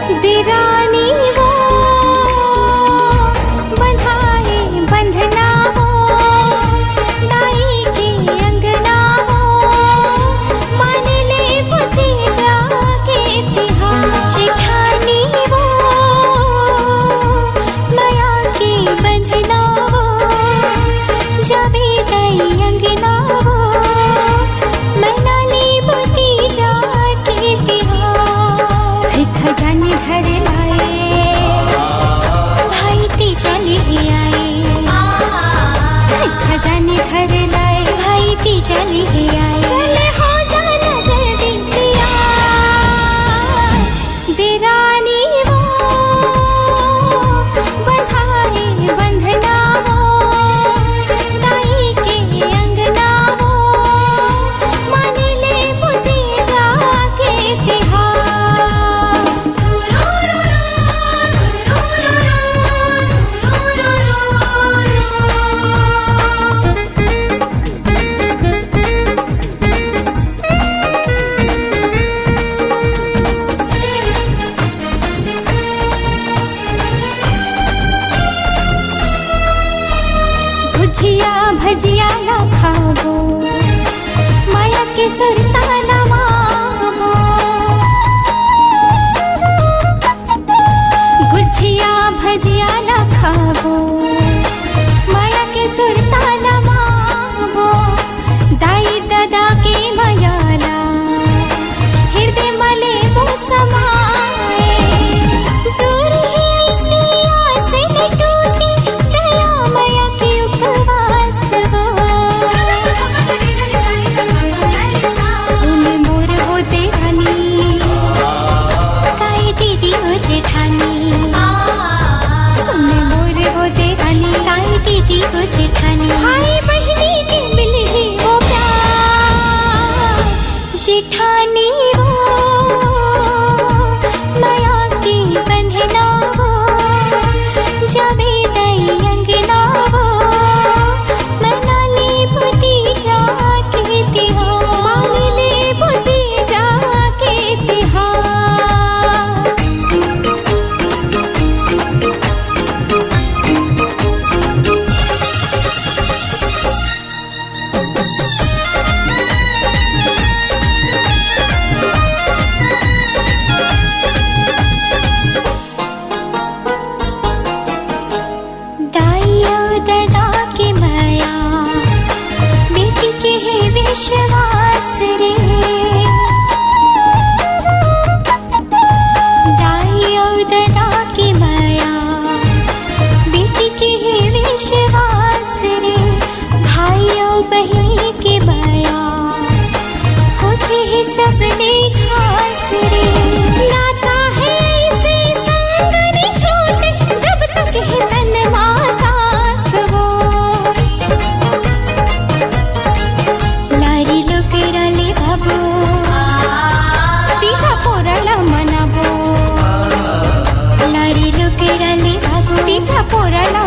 देरानी वो बंधाए बंधना हो, दाई के अंगना हो, मान ले भतीजा के तिहार। जेठानी वो माया के बंधना हो, जावे दाई अंगना हो, मना ले भतीजा के तिहार। खजाने घर लाए भाई तीजा ले आए, खजाने घर लाए भाई तीजा ले आए। चले हो जाना जल्दी तैयार, देरानी वो बंधाए बंधना हो, दाई के अंगना हो, मान ले भतीजा के तिहार। भुजिया भजिया ना खाबो, माया के सुरता नवाबो। गुजिया भजिया ना खाबो, माया के सुरता नवाबो। दाई दादा के मायाला हृदय मले वो समाए, दूर ही ऐसी आस न टूटी, दया माया के उपवास हो। सुन मोर वो देरानी, काई दीदी वो जेठानी। सुन मोर वो देरानी, काई दीदी वो जेठानी। भाई बहिनी के मिले वो प्यार, जेठानी वो माया के बंधना हो, जावे दाई अंगना हो, मना ले भतीजा के तिहार। मान ले भतीजा के तिहार। दाई और दादा के माया, बेटी के है विश्वास रे। दाई और दादा के माया, बेटी के है विश्वास रे। भाई और बहन के माया, होते हैं सबने खास रे। नाता है इसे संग नहीं छोड़ते, जब तक है तन मां सास हो। लारी लोग रले बाबू, तीजा पोरला मनाबो। लारी लोग रले बाबू, तीजा पोरला